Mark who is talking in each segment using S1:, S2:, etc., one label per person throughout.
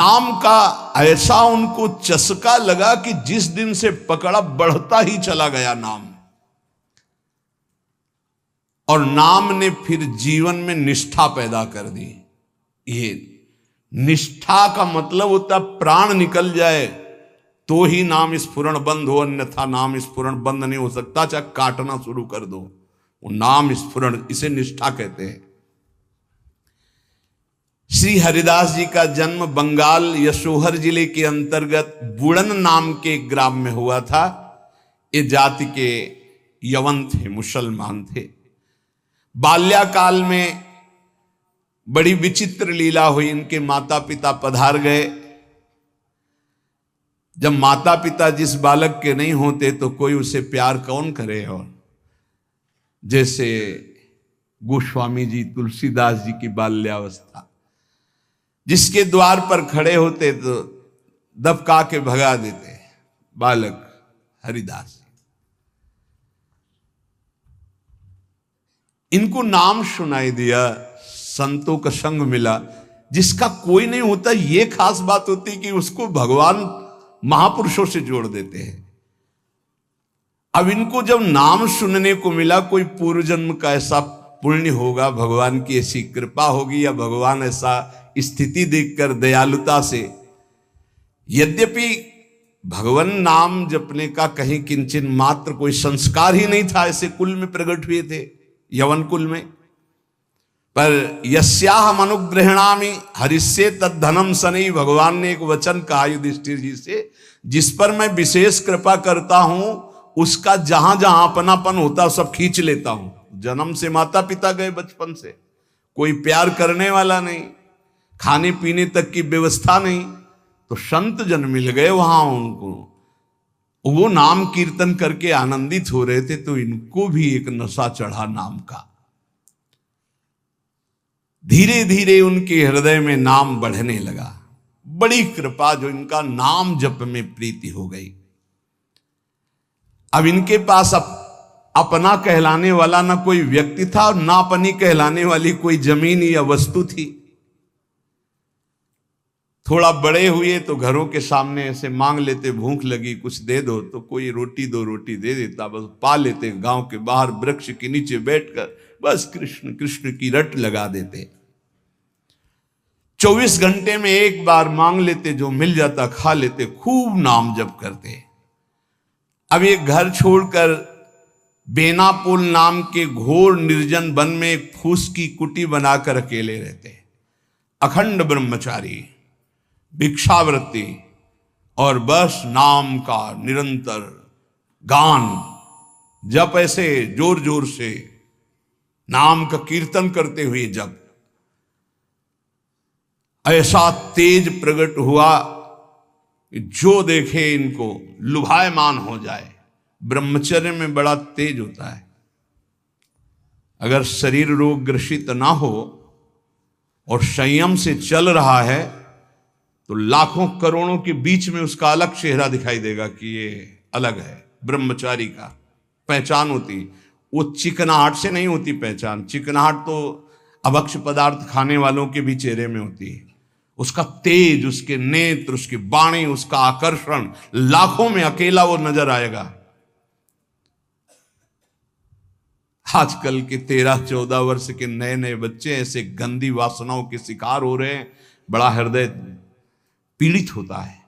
S1: नाम का ऐसा उनको चस्का लगा कि जिस दिन से पकड़ा बढ़ता ही चला गया नाम। और नाम ने फिर जीवन में निष्ठा पैदा कर दी। ये निष्ठा का मतलब होता प्राण निकल जाए तो ही नाम स्फुरण बंद हो, अन्यथा नाम स्फुरण बंद नहीं हो सकता, चाहे काटना शुरू कर दो, वो नाम स्फुरण, इसे निष्ठा कहते हैं। श्री हरिदास जी का जन्म बंगाल यशोहर जिले के अंतर्गत बुड़न नाम के ग्राम में हुआ था। ये जाति के यवन थे, मुसलमान थे। बाल्याकाल में बड़ी विचित्र लीला हुई। इनके माता पिता पधार गए। जब माता पिता जिस बालक के नहीं होते तो कोई उसे प्यार कौन करे। और जैसे गोस्वामी जी, तुलसीदास जी की बाल्यावस्था, जिसके द्वार पर खड़े होते तो दबका के भगा देते बालक हरिदास। इनको नाम सुनाई दिया, संतों का संग मिला। जिसका कोई नहीं होता, ये खास बात होती कि उसको भगवान महापुरुषों से जोड़ देते हैं। अब इनको जब नाम सुनने को मिला, कोई पूर्व जन्म का ऐसा पुण्य होगा, भगवान की ऐसी कृपा होगी, या भगवान ऐसा स्थिति देखकर दयालुता से, यद्यपि भगवान नाम जपने का कहीं किंचन मात्र कोई संस्कार ही नहीं था, ऐसे कुल में प्रकट हुए थे, यवन कुल में। पर यस्याहम अनुग्रहणामि हरिष्ये तद्धनम सनई, भगवान ने एक वचन कहा युधिष्ठिर जी से, जिस पर मैं विशेष कृपा करता हूं उसका जहां जहां अपनापन होता सब खींच लेता हूं। जन्म से माता पिता गए, बचपन से कोई प्यार करने वाला नहीं, खाने पीने तक की व्यवस्था नहीं, तो संत जन मिल गए वहां उनको। वो नाम कीर्तन करके आनंदित हो रहे थे, तो इनको भी एक नशा चढ़ा नाम का। धीरे धीरे उनके हृदय में नाम बढ़ने लगा। बड़ी कृपा जो इनका नाम जप में प्रीति हो गई। अब इनके पास अपना कहलाने वाला ना कोई व्यक्ति था, और ना अपनी कहलाने वाली कोई जमीन या वस्तु थी। थोड़ा बड़े हुए तो घरों के सामने ऐसे मांग लेते, भूख लगी कुछ दे दो, तो कोई रोटी दो रोटी दे देता, बस पा लेते। गांव के बाहर वृक्ष के नीचे बैठकर बस कृष्ण कृष्ण की रट लगा देते। 24 घंटे में एक बार मांग लेते, जो मिल जाता खा लेते, खूब नाम जप करते। अब ये घर छोड़कर बेनापुल नाम के घोर निर्जन वन में एक फूस की कुटी बनाकर अकेले रहते। अखंड ब्रह्मचारी, भिक्षावृत्ति, और बस नाम का निरंतर गान जप, ऐसे जोर जोर से नाम का कीर्तन करते हुए जब ऐसा तेज प्रकट हुआ कि जो देखे इनको लुभायमान हो जाए। ब्रह्मचर्य में बड़ा तेज होता है। अगर शरीर रोग ग्रसित ना हो और संयम से चल रहा है तो लाखों करोड़ों के बीच में उसका अलग चेहरा दिखाई देगा कि ये अलग है। ब्रह्मचारी का पहचान होती, वो चिकनाहट से नहीं होती पहचान। चिकनाहट तो अभक्ष पदार्थ खाने वालों के भी चेहरे में होती है। उसका तेज, उसके नेत्र, उसकी वाणी, उसका आकर्षण, लाखों में अकेला वो नजर आएगा। आजकल के 13-14 वर्ष के नए नए बच्चे ऐसे गंदी वासनाओं के शिकार हो रहे हैं, बड़ा हृदय पीड़ित होता है।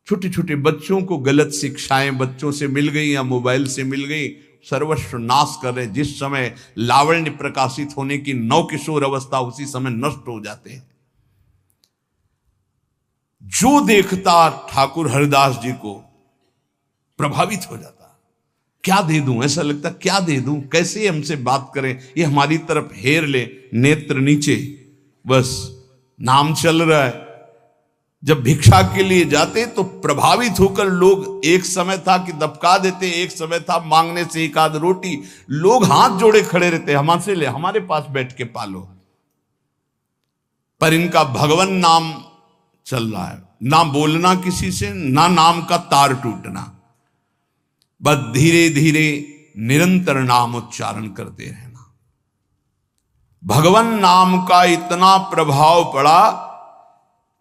S1: छोटे छोटे बच्चों को गलत शिक्षाएं बच्चों से मिल गई या मोबाइल से मिल गई, सर्वस्व नाश कर रहे। जिस समय लावण्य प्रकाशित होने की नव किशोर अवस्था, उसी समय नष्ट हो जाते हैं। जो देखता ठाकुर हरिदास जी को प्रभावित हो जाता। क्या दे दूं, ऐसा लगता क्या दे दूं, कैसे हमसे बात करें, ये हमारी तरफ हेर ले, नेत्र नीचे, बस नाम चल रहा है। जब भिक्षा के लिए जाते तो प्रभावित होकर लोग, एक समय था कि दबका देते, एक समय था मांगने से एक आध रोटी, लोग हाथ जोड़े खड़े रहते, हमसे ले, हमारे पास बैठ के पालो। पर इनका भगवान नाम चल रहा है, ना बोलना किसी से, ना नाम का तार टूटना, बस धीरे धीरे निरंतर नाम उच्चारण करते रहना। भगवान नाम का इतना प्रभाव पड़ा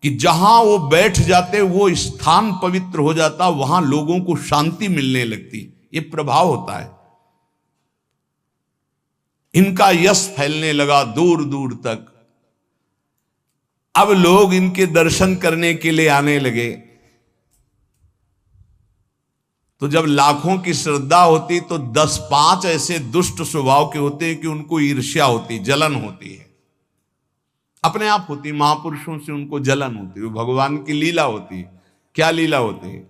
S1: कि जहां वो बैठ जाते वो स्थान पवित्र हो जाता, वहां लोगों को शांति मिलने लगती। ये प्रभाव होता है। इनका यश फैलने लगा दूर दूर तक। अब लोग इनके दर्शन करने के लिए आने लगे। तो जब लाखों की श्रद्धा होती तो 10-5 ऐसे दुष्ट स्वभाव के होते हैं कि उनको ईर्ष्या होती, जलन होती है, अपने आप होती। महापुरुषों से उनको जलन होती है। वो भगवान की लीला होती है। क्या लीला होती है?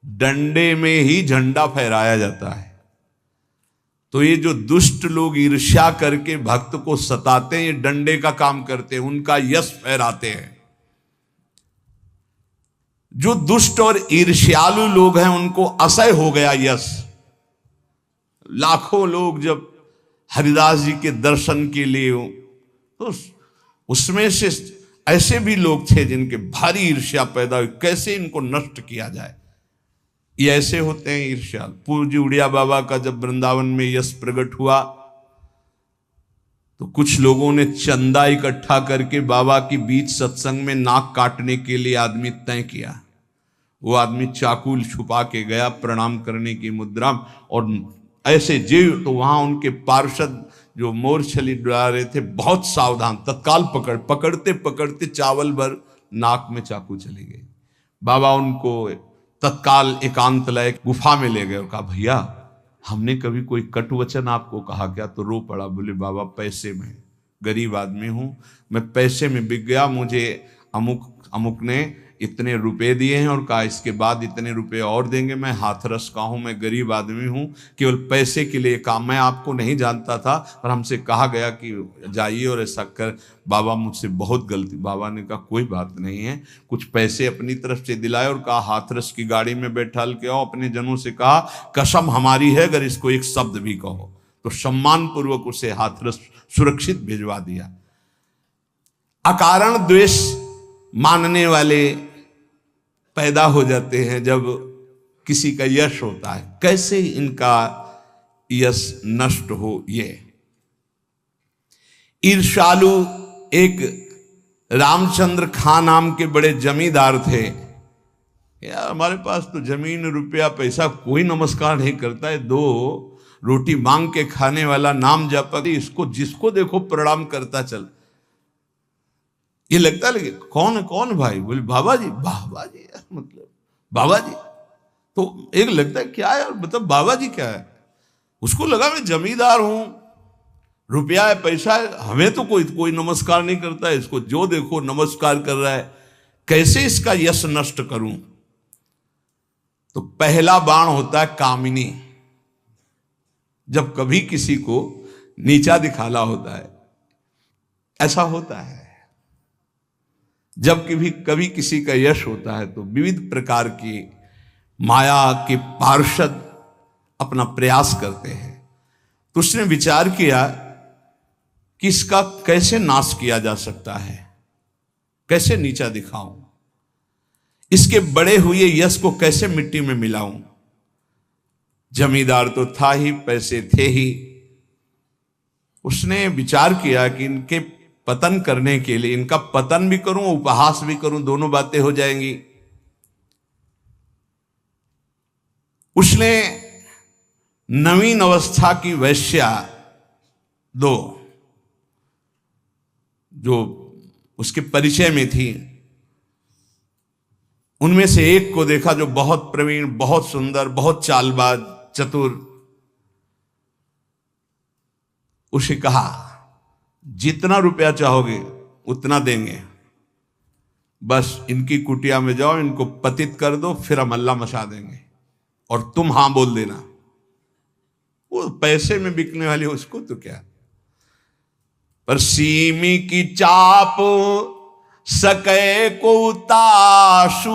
S1: डंडे में ही झंडा फहराया जाता है। तो ये जो दुष्ट लोग ईर्ष्या करके भक्त को सताते हैं, ये डंडे का काम करते हैं, उनका यश फहराते हैं। जो दुष्ट और ईर्ष्यालु लोग हैं उनको असह्य हो गया यश। लाखों लोग जब हरिदास जी के दर्शन के लिए हो, तो उसमें से ऐसे भी लोग थे जिनके भारी ईर्ष्या पैदा हुई, कैसे इनको नष्ट किया जाए। ये ऐसे होते हैं ईर्ष्यालु। पूज्य उड़िया बाबा का जब वृंदावन में यश प्रकट हुआ तो कुछ लोगों ने चंदा इकट्ठा करके बाबा की बीच सत्संग में नाक काटने के लिए आदमी तय किया। वो आदमी चाकू छुपा के गया प्रणाम करने की मुद्रा, और ऐसे जीव तो वहां उनके पार्षद जो मोरछली डरा रहे थे बहुत सावधान, तत्काल पकड़ते पकड़ते चावल भर नाक में चाकू चली गई। बाबा उनको तत्काल एकांत लय गुफा में ले गए और कहा, भैया हमने कभी कोई कटु वचन आपको कहा क्या? तो रो पड़ा। बोले, बाबा पैसे में, गरीब आदमी हूं मैं, पैसे में बिक गया। मुझे अमुक अमुक ने इतने रुपए दिए हैं और कहा इसके बाद इतने रुपए और देंगे। मैं हाथरस का हूं, मैं गरीब आदमी हूं, केवल पैसे के लिए काम। मैं आपको नहीं जानता था पर हमसे कहा गया कि जाइए और ऐसा कर। बाबा मुझसे बहुत गलती। बाबा ने कहा कोई बात नहीं है, कुछ पैसे अपनी तरफ से दिलाए और कहा हाथरस की गाड़ी में बैठाल के आओ। अपने जनों से कहा कसम हमारी है अगर इसको एक शब्द भी कहो। तो सम्मान पूर्वक उसे हाथरस सुरक्षित भिजवा दिया। अकारण द्वेष मानने वाले पैदा हो जाते हैं जब किसी का यश होता है। कैसे इनका यश नष्ट हो? ये ईर्ष्यालु एक रामचंद्र खां नाम के बड़े जमींदार थे। यार हमारे पास तो जमीन रुपया पैसा, कोई नमस्कार नहीं करता है। 2 रोटी मांग के खाने वाला, नाम जपा, इसको जिसको देखो प्रणाम करता चल। ये लगता है लेकिन कौन भाई? बोले बाबा जी। बाबा जी मतलब बाबा जी तो एक लगता है क्या है, मतलब बाबा जी क्या है? उसको लगा मैं जमींदार हूं, रुपया है, पैसा है, हमें तो कोई नमस्कार नहीं करता है। इसको जो देखो नमस्कार कर रहा है, कैसे इसका यश नष्ट करूं? तो पहला बाण होता है कामिनी। जब कभी किसी को नीचा दिखाना होता है, ऐसा होता है। जब कभी किसी का यश होता है तो विविध प्रकार की माया के पार्षद अपना प्रयास करते हैं। तो उसने विचार किया कि इसका कैसे नाश किया जा सकता है, कैसे नीचा दिखाऊं, इसके बड़े हुए यश को कैसे मिट्टी में मिलाऊं। जमींदार तो था ही, पैसे थे ही। उसने विचार किया कि इनके पतन करने के लिए, इनका पतन भी करूं, उपहास भी करूं, दोनों बातें हो जाएंगी। उसने नवीन अवस्था की वैश्या 2 जो उसके परिचय में थी, उनमें से एक को देखा जो बहुत प्रवीण, बहुत सुंदर, बहुत चालबाज, चतुर। उसे कहा जितना रुपया चाहोगे उतना देंगे, बस इनकी कुटिया में जाओ, इनको पतित कर दो, फिर हम अल्लाह मचा देंगे और तुम हां बोल देना। वो पैसे में बिकने वाली उसको तो क्या, पर सीमी की चाप सके को ताशु,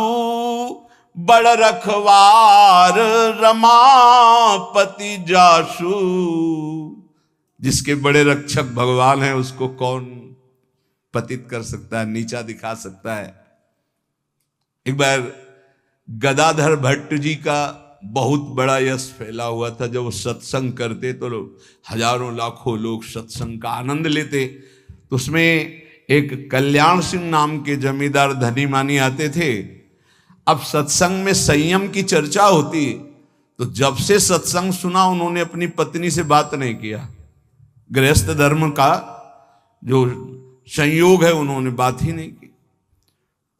S1: बड़ रखवार रमापति जाशु। जिसके बड़े रक्षक भगवान है उसको कौन पतित कर सकता है, नीचा दिखा सकता है। एक बार गदाधर भट्ट जी का बहुत बड़ा यश फैला हुआ था। जब वो सत्संग करते तो हजारों लाखों लोग सत्संग का आनंद लेते। तो उसमें एक कल्याण सिंह नाम के जमींदार धनी मानी आते थे। अब सत्संग में संयम की चर्चा होती, तो जब से सत्संग सुना उन्होंने अपनी पत्नी से बात नहीं किया। गृहस्थ धर्म का जो संयोग है उन्होंने बात ही नहीं की।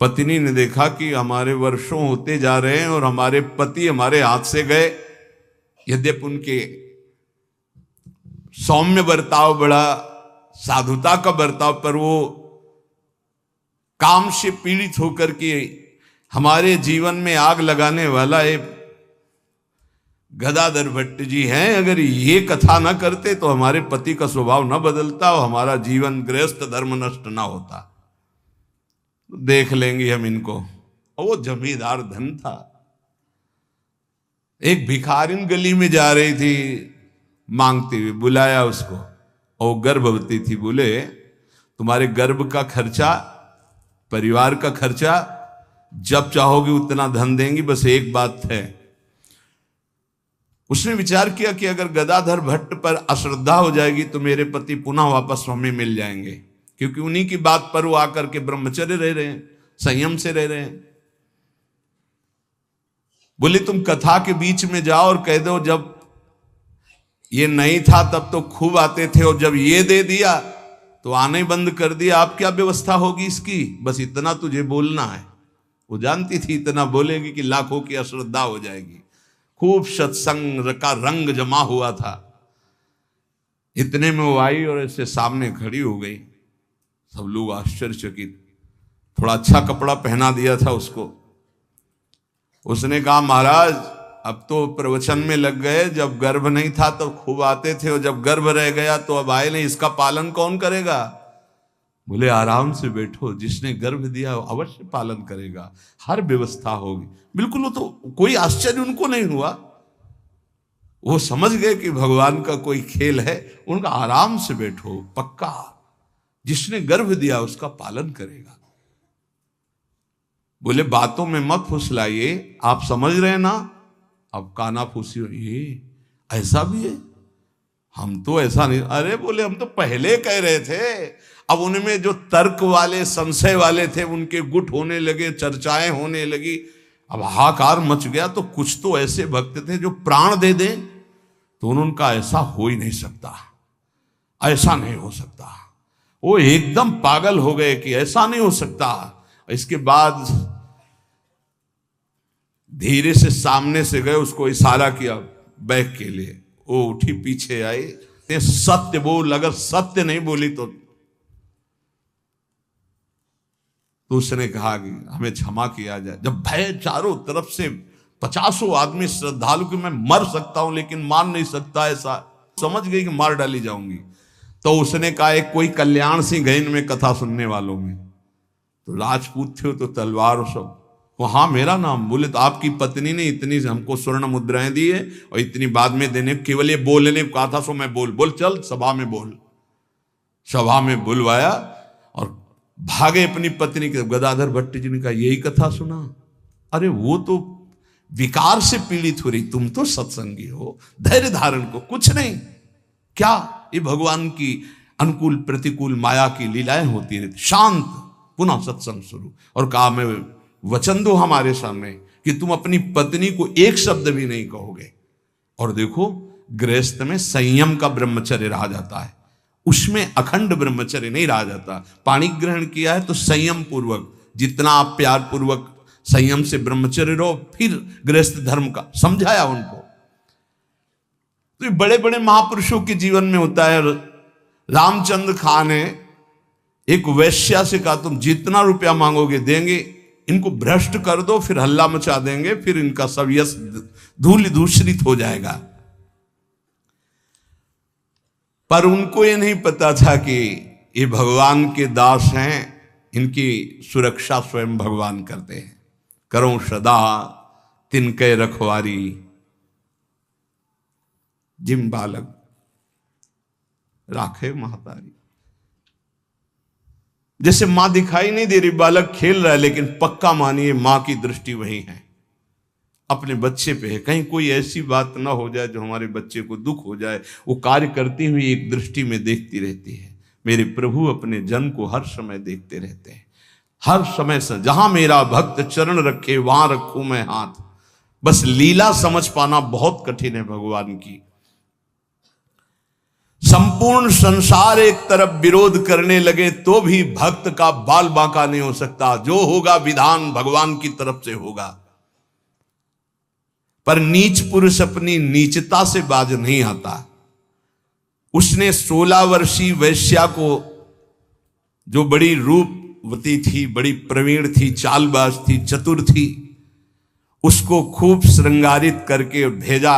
S1: पत्नी ने देखा कि हमारे वर्षों होते जा रहे हैं और हमारे पति हमारे हाथ से गए। यद्यपि उनके सौम्य बर्ताव, बड़ा साधुता का बर्ताव, पर वो काम से पीड़ित होकर के हमारे जीवन में आग लगाने वाला एक गदाधर भट्ट जी हैं। अगर ये कथा ना करते तो हमारे पति का स्वभाव न बदलता और हमारा जीवन गृहस्थ धर्म नष्ट ना होता। देख लेंगे हम इनको। और वो जमींदार धन था। एक भिखारिन गली में जा रही थी मांगती हुई, बुलाया उसको और गर्भवती थी। बोले तुम्हारे गर्भ का खर्चा, परिवार का खर्चा जब चाहोगे उतना धन देंगी, बस एक बात है। उसने विचार किया कि अगर गदाधर भट्ट पर अश्रद्धा हो जाएगी तो मेरे पति पुनः वापस हमें मिल जाएंगे, क्योंकि उन्हीं की बात पर वो आकर के ब्रह्मचर्य रह रहे हैं, संयम से रह रहे हैं। बोले तुम कथा के बीच में जाओ और कह दो जब ये नहीं था तब तो खूब आते थे और जब ये दे दिया तो आने बंद कर दिया, आप क्या व्यवस्था होगी इसकी, बस इतना तुझे बोलना है। वो जानती थी इतना बोलेगी कि लाखों की अश्रद्धा हो जाएगी। खूब सत्संग का रंग जमा हुआ था। इतने में वो आई और ऐसे सामने खड़ी हो गई। सब लोग आश्चर्यचकित। थोड़ा अच्छा कपड़ा पहना दिया था उसको। उसने कहा महाराज अब तो प्रवचन में लग गए, जब गर्भ नहीं था तो खूब आते थे और जब गर्भ रह गया तो अब आए नहीं, इसका पालन कौन करेगा। बोले आराम से बैठो, जिसने गर्भ दिया अवश्य पालन करेगा, हर व्यवस्था होगी। बिल्कुल, वो तो कोई आश्चर्य उनको नहीं हुआ। वो समझ गए कि भगवान का कोई खेल है। उनका आराम से बैठो, पक्का जिसने गर्भ दिया उसका पालन करेगा। बोले बातों में मत फुसलाइए, आप समझ रहे हैं ना। अब काना फूसी हो, ये ऐसा भी है, हम तो ऐसा नहीं। अरे बोले हम तो पहले कह रहे थे। अब उनमें जो तर्क वाले, संशय वाले थे उनके गुट होने लगे, चर्चाएं होने लगी। अब हाहाकार मच गया। तो कुछ तो ऐसे भक्त थे जो प्राण दे दें तो उनका ऐसा हो ही नहीं सकता, ऐसा नहीं हो सकता। वो एकदम पागल हो गए कि ऐसा नहीं हो सकता। इसके बाद धीरे से सामने से गए, उसको इशारा किया बैग के लिए। वो उठी, पीछे आई। सत्य बोल, अगर सत्य नहीं बोली तो उसने कहा कि हमें क्षमा किया जाए। जब भय चारों तरफ से 50 आदमी श्रद्धालु कि मैं मर सकता हूं लेकिन मान नहीं सकता, ऐसा समझ गई कि मार डाली जाऊंगी। तो उसने कहा एक कोई कल्याण सिंह गए इनमें कथा सुनने वालों में, तो राजपूत थे तो तलवार और सब। हाँ मेरा नाम। बोले तो आपकी पत्नी ने इतनी हमको स्वर्ण मुद्राएं दी है और इतनी बाद में देने, केवल ये बोलने को कहा था, सो मैं बोल चल सभा में बोल। सभा में बुलवाया और भागे अपनी पत्नी के। गदाधर भट्ट जी ने कहा यही कथा सुना। अरे वो तो विकार से पीड़ित हो रही, तुम तो सत्संगी हो, धैर्य धारण को कुछ नहीं। क्या ये भगवान की अनुकूल प्रतिकूल माया की लीलाएं होती रहती। शांत, पुनः सत्संग शुरू। और कहा मैं वचन दो हमारे सामने कि तुम अपनी पत्नी को एक शब्द भी नहीं कहोगे। और देखो गृहस्थ में संयम का ब्रह्मचर्य रहा जाता है, उसमें अखंड ब्रह्मचर्य नहीं रहा जाता। पाणी ग्रहण किया है तो संयम पूर्वक, जितना आप प्यार पूर्वक संयम से ब्रह्मचर्य रहो, फिर गृहस्थ धर्म का समझाया उनको। तो ये बड़े बड़े महापुरुषों के जीवन में होता है। रामचंद्र खान ने एक वैश्या से कहा तुम जितना रुपया मांगोगे देंगे, इनको भ्रष्ट कर दो, फिर हल्ला मचा देंगे, फिर इनका सब यश धूल दूषित हो जाएगा। पर उनको ये नहीं पता था कि ये भगवान के दास हैं, इनकी सुरक्षा स्वयं भगवान करते हैं। करो सदा तिनके रखवारी, जिम बालक राखे महतारी। जैसे मां दिखाई नहीं दे रही, बालक खेल रहा है, लेकिन पक्का मानिए मां की दृष्टि वही है, अपने बच्चे पे है। कहीं कोई ऐसी बात ना हो जाए जो हमारे बच्चे को दुख हो जाए। वो कार्य करती हुई एक दृष्टि में देखती रहती है। मेरे प्रभु अपने जन को हर समय देखते रहते हैं, हर समय से। जहां मेरा भक्त चरण रखे वहां रखूं मैं हाथ। बस लीला समझ पाना बहुत कठिन है भगवान की। संपूर्ण संसार एक तरफ विरोध करने लगे तो भी भक्त का बाल बांका नहीं हो सकता। जो होगा विधान भगवान की तरफ से होगा। पर नीच पुरुष अपनी नीचता से बाज नहीं आता। उसने 16 वर्षीय वैश्या को, जो बड़ी रूपवती थी, बड़ी प्रवीण थी, चालबाज थी, चतुर थी, उसको खूब श्रृंगारित करके भेजा,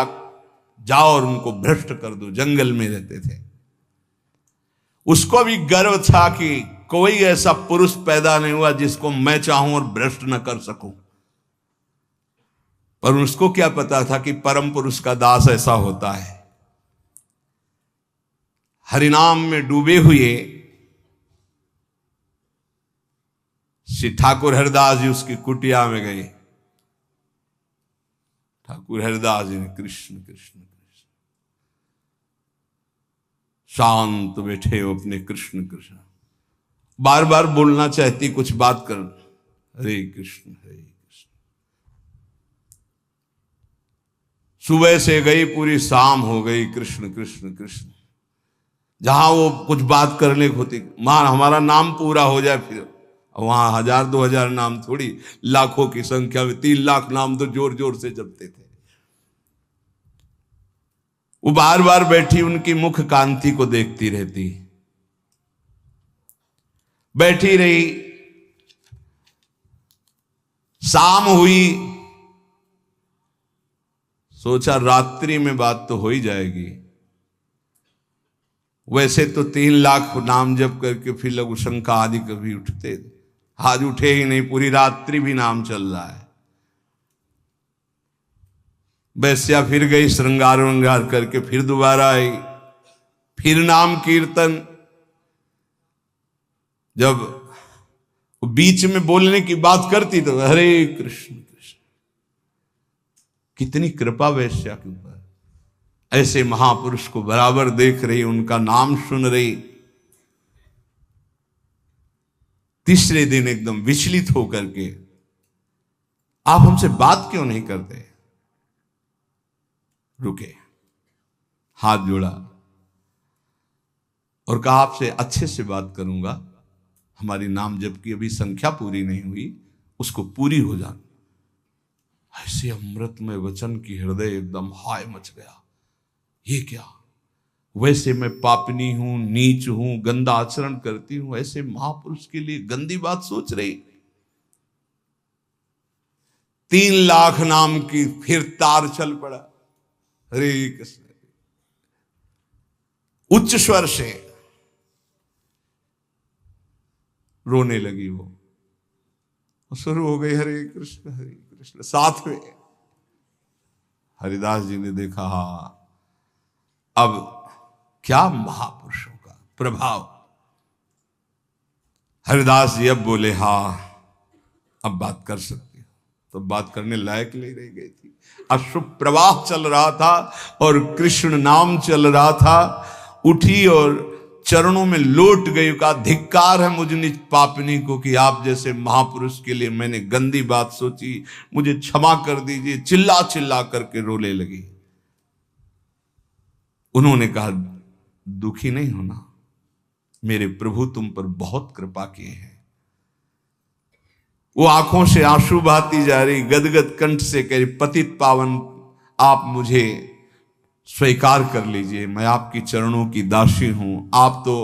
S1: जाओ और उनको भ्रष्ट कर दो। जंगल में रहते थे। उसको भी गर्व था कि कोई ऐसा पुरुष पैदा नहीं हुआ जिसको मैं चाहूं और भ्रष्ट न कर सकूं। पर उसको क्या पता था कि परम पुरुष का दास ऐसा होता है। हरिनाम में डूबे हुए श्री ठाकुर हरिदास जी उसकी कुटिया में गए। ठाकुर हरिदास जी ने कृष्ण कृष्ण कृष्ण, शांत बैठे हो अपने कृष्ण कृष्ण, बार बार बोलना चाहती कुछ बात कर, हरे कृष्ण हरे कृष्ण। सुबह से गई, पूरी शाम हो गई, कृष्ण कृष्ण कृष्ण। जहां वो कुछ बात करने होती, मां हमारा नाम पूरा हो जाए, फिर वहां 1000-2000 नाम थोड़ी, लाखों की संख्या में 3 लाख नाम तो जोर जोर से जपते थे। वो बार बार बैठी उनकी मुख कांति को देखती रहती, बैठी रही। शाम हुई, सोचा रात्रि में बात तो हो ही जाएगी। वैसे तो 3 लाख नाम जप करके फिर लघु शंका आदि कभी उठते, आज उठे ही नहीं, पूरी रात्रि भी नाम चल रहा है। वैश्या फिर गई, श्रृंगार वंगार करके फिर दोबारा आई, फिर नाम कीर्तन। जब बीच में बोलने की बात करती तो हरे कृष्ण कृष्ण। कितनी कृपा वैश्या के ऊपर। ऐसे महापुरुष को बराबर देख रही, उनका नाम सुन रही। तीसरे दिन एकदम विचलित होकर के, आप हमसे बात क्यों नहीं करते? रुके, हाथ जोड़ा और कहा आपसे अच्छे से बात करूंगा, हमारी नाम जप की अभी संख्या पूरी नहीं हुई, उसको पूरी हो जाए। ऐसे अमृतमय वचन की हृदय एकदम हाय मच गया। ये क्या? वैसे मैं पापनी हूं, नीच हूं, गंदा आचरण करती हूं, ऐसे महापुरुष के लिए गंदी बात सोच रही। 3 लाख नाम की फिर तार चल पड़ा, हरे कृष्ण। उच्च स्वर से रोने लगी वो, शुरू हो गई हरे कृष्ण हरे कृष्ण। साथ में हरिदास जी ने देखा, हा अब क्या महापुरुषों का प्रभाव। हरिदास जी अब बोले, हाँ अब बात कर सकती हो। तो बात करने लायक नहीं रह गई थी। अश्रु प्रवाह चल रहा था और कृष्ण नाम चल रहा था। उठी और चरणों में लौट गई, का धिक्कार है मुझ निज पापनी को कि आप जैसे महापुरुष के लिए मैंने गंदी बात सोची, मुझे क्षमा कर दीजिए। चिल्ला चिल्ला करके रोने लगी। उन्होंने कहा, दुखी नहीं होना, मेरे प्रभु तुम पर बहुत कृपा किए हैं। वो आंखों से आंसू बहाती जा रही, गदगद कंठ से कह रही, पतित पावन आप मुझे स्वीकार कर लीजिए, मैं आपकी चरणों की दासी हूं। आप तो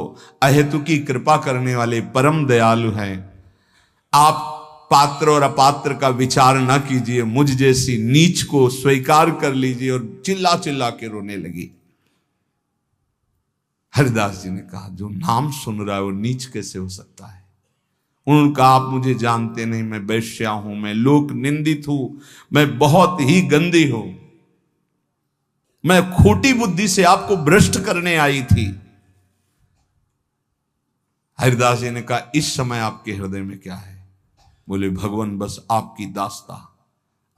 S1: अहेतुकी कृपा करने वाले परम दयालु हैं। आप पात्र और अपात्र का विचार न कीजिए, मुझ जैसी नीच को स्वीकार कर लीजिए। और चिल्ला चिल्ला के रोने लगी। हरिदास जी ने कहा, जो नाम सुन रहा है वो नीच कैसे हो सकता है? उन्होंने कहा, आप मुझे जानते नहीं, मैं वैश्या हूं, मैं लोक निंदित हूं, मैं बहुत ही गंदी हूं, मैं खोटी बुद्धि से आपको भ्रष्ट करने आई थी। हरिदास जी ने कहा, इस समय आपके हृदय में क्या है? बोले, भगवान बस आपकी दास्ता,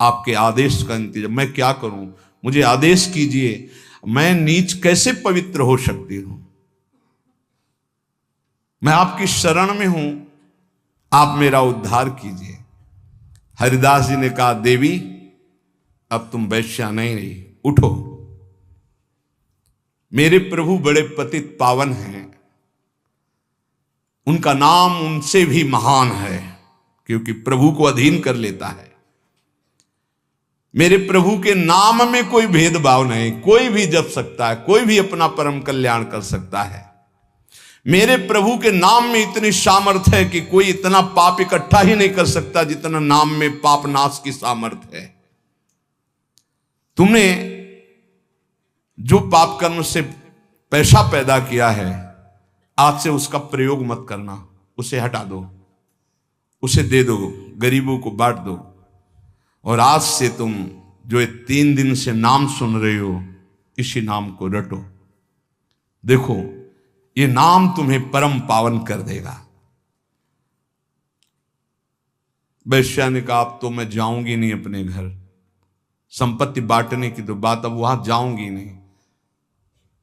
S1: आपके आदेश का इंतजार। मैं क्या करूं, मुझे आदेश कीजिए। मैं नीच कैसे पवित्र हो सकती हूं? मैं आपकी शरण में हूं, आप मेरा उद्धार कीजिए। हरिदास जी ने कहा, देवी अब तुम वैश्या नहीं रही, उठो। मेरे प्रभु बड़े पतित पावन हैं, उनका नाम उनसे भी महान है, क्योंकि प्रभु को अधीन कर लेता है। मेरे प्रभु के नाम में कोई भेदभाव नहीं, कोई भी जप सकता है, कोई भी अपना परम कल्याण कर सकता है। मेरे प्रभु के नाम में इतनी सामर्थ्य है कि कोई इतना पाप इकट्ठा ही नहीं कर सकता जितना नाम में पाप नाश की सामर्थ्य है। तुमने जो पाप कर्म से पैसा पैदा किया है, आज से उसका प्रयोग मत करना, उसे हटा दो, उसे दे दो, गरीबों को बांट दो। और आज से तुम जो ये 3 दिन से नाम सुन रहे हो, इसी नाम को रटो। देखो, ये नाम तुम्हें परम पावन कर देगा। वैश्या ने कहा, अब तो मैं जाऊंगी नहीं अपने घर, संपत्ति बांटने की तो बात, अब वहां जाऊंगी नहीं।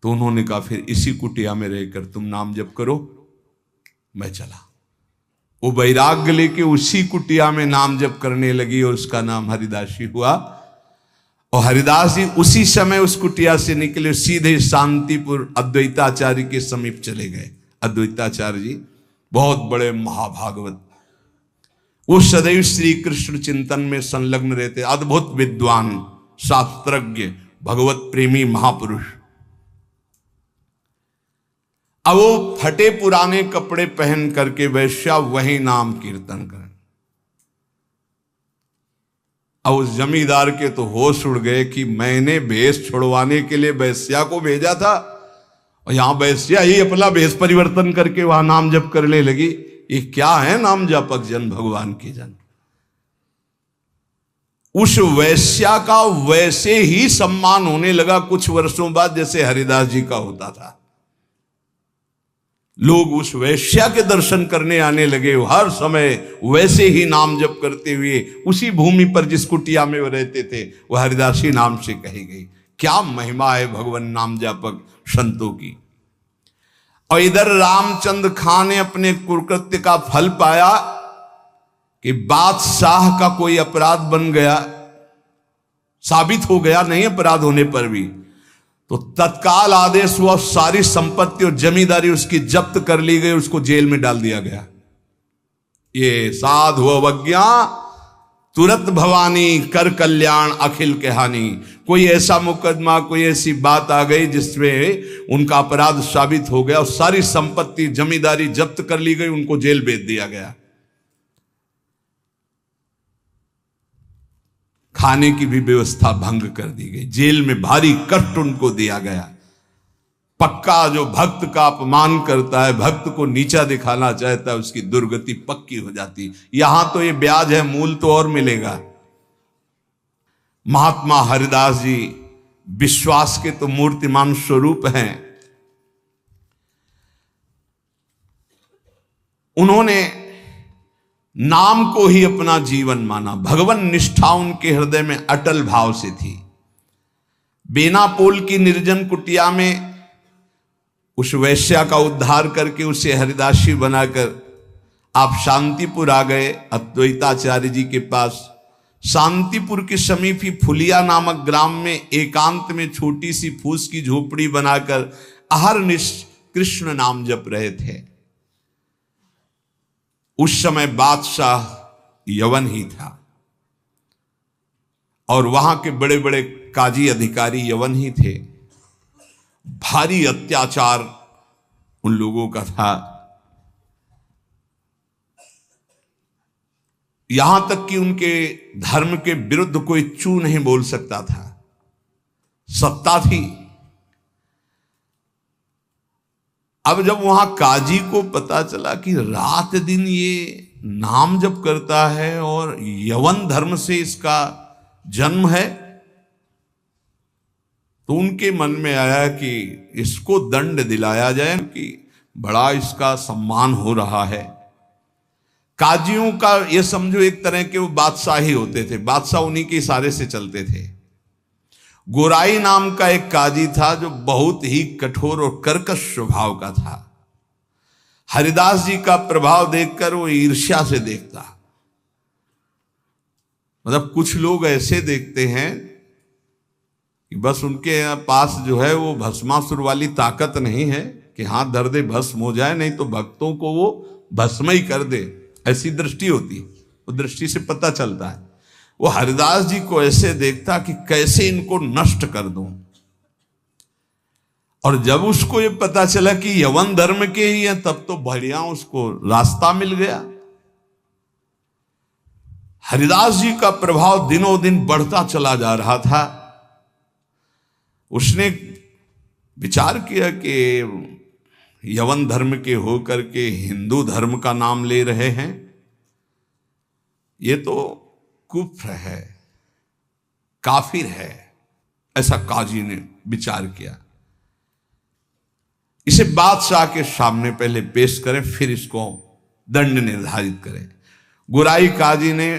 S1: तो उन्होंने कहा, फिर इसी कुटिया में रहकर तुम नाम जप करो। मैं चला। वो वैराग्य लेके उसी कुटिया में नाम जप करने लगी और उसका नाम हरिदासी हुआ। और हरिदास जी उसी समय उस कुटिया से निकले, सीधे शांतिपुर अद्वैताचार्य के समीप चले गए। अद्वैताचार्य जी बहुत बड़े महाभागवत, वो सदैव श्री कृष्ण चिंतन में संलग्न रहते, अद्भुत विद्वान, शास्त्रज्ञ, भगवत प्रेमी महापुरुष। अब वो फटे पुराने कपड़े पहन करके वैश्या वही नाम कीर्तन कर। अब उस जमींदार के तो होश उड़ गए कि मैंने भेष छुड़वाने के लिए वैश्या को भेजा था और यहां वैश्या ही अपना भेष परिवर्तन करके वहां नाम जप करने लगी। ये क्या है नाम जापक जन, भगवान के जन। उस वैश्या का वैसे ही सम्मान होने लगा कुछ वर्षों बाद जैसे हरिदास जी का होता था। लोग उस वैश्या के दर्शन करने आने लगे, हर समय वैसे ही नाम जप करते हुए उसी भूमि पर जिस कुटिया में वो रहते थे वह हरिदासी नाम से कही गई। क्या महिमा है भगवान नाम जापक संतों की। और इधर रामचंद्र खां ने अपने कुकृत्य का फल पाया कि बादशाह का कोई अपराध बन गया, साबित हो गया, नहीं अपराध होने पर भी, तो तत्काल आदेश हुआ, सारी संपत्ति और जमींदारी उसकी जब्त कर ली गई, उसको जेल में डाल दिया गया। ये साधु अवज्ञा तुरंत भवानी, कर कल्याण अखिल के हानि। कोई ऐसा मुकदमा, कोई ऐसी बात आ गई जिसमें उनका अपराध साबित हो गया और सारी संपत्ति जमींदारी जब्त कर ली गई, उनको जेल भेज दिया गया। खाने की भी व्यवस्था भंग कर दी गई, जेल में भारी कष्ट उनको दिया गया। पक्का जो भक्त का अपमान करता है, भक्त को नीचा दिखाना चाहता है, उसकी दुर्गति पक्की हो जाती। यहां तो ये ब्याज है, मूल तो और मिलेगा। महात्मा हरिदास जी विश्वास के तो मूर्तिमान स्वरूप हैं। उन्होंने नाम को ही अपना जीवन माना, भगवान निष्ठा उनके हृदय में अटल भाव से थी। बेनापोल की निर्जन कुटिया में उस वैश्या का उद्धार करके उसे हरिदासी बनाकर आप शांतिपुर आ गए, अद्वैताचार्य जी के पास। शांतिपुर के समीप ही फुलिया नामक ग्राम में एकांत में छोटी सी फूस की झोपड़ी बनाकर अहरनिश कृष्ण नाम जप रहे थे। उस समय बादशाह यवन ही था और वहां के बड़े बड़े काजी अधिकारी यवन ही थे। भारी अत्याचार उन लोगों का था, यहां तक कि उनके धर्म के विरुद्ध कोई चू नहीं बोल सकता था। सत्ता थी। अब जब वहां काजी को पता चला कि रात दिन ये नाम जप करता है और यवन धर्म से इसका जन्म है, तो उनके मन में आया कि इसको दंड दिलाया जाए, कि बड़ा इसका सम्मान हो रहा है। काजियों का ये समझो एक तरह के वो बादशाह ही होते थे, बादशाह उन्हीं के इशारे से चलते थे। गोराई नाम का एक काजी था जो बहुत ही कठोर और कर्कश स्वभाव का था। हरिदास जी का प्रभाव देखकर वो ईर्ष्या से देखता। मतलब कुछ लोग ऐसे देखते हैं कि बस उनके पास जो है वो भस्मासुर वाली ताकत नहीं है कि हाथ धर दे भस्म हो जाए, नहीं तो भक्तों को वो भस्म ही कर दे, ऐसी दृष्टि होती है। वो दृष्टि से पता चलता है। वो हरिदास जी को ऐसे देखता कि कैसे इनको नष्ट कर दूं। और जब उसको ये पता चला कि यवन धर्म के ही हैं, तब तो बढ़िया उसको रास्ता मिल गया। हरिदास जी का प्रभाव दिनों दिन बढ़ता चला जा रहा था। उसने विचार किया कि यवन धर्म के होकर के हिंदू धर्म का नाम ले रहे हैं, ये तो कुफ्र है, काफिर है, ऐसा काजी ने विचार किया। इसे बादशाह के सामने पहले पेश करें, फिर इसको दंड निर्धारित करें। गुराई काजी ने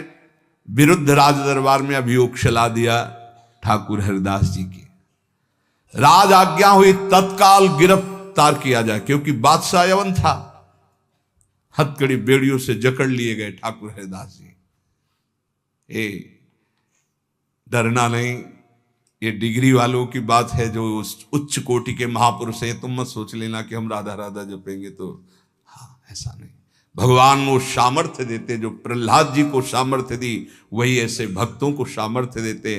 S1: विरुद्ध राज दरबार में अभियोग चला दिया ठाकुर हरिदास जी की। राज आज्ञा हुई तत्काल गिरफ्तार किया जाए, क्योंकि बादशाह यवन था। हथकड़ी बेड़ियों से जकड़ लिए गए ठाकुर हरिदास जी। डरना नहीं, ये डिग्री वालों की बात है जो उच्च कोटि के महापुरुष है। तुम मत सोच लेना कि हम राधा राधा जपेंगे तो, हाँ ऐसा नहीं। भगवान वो सामर्थ्य देते, जो प्रहलाद जी को सामर्थ्य दी वही ऐसे भक्तों को सामर्थ्य देते।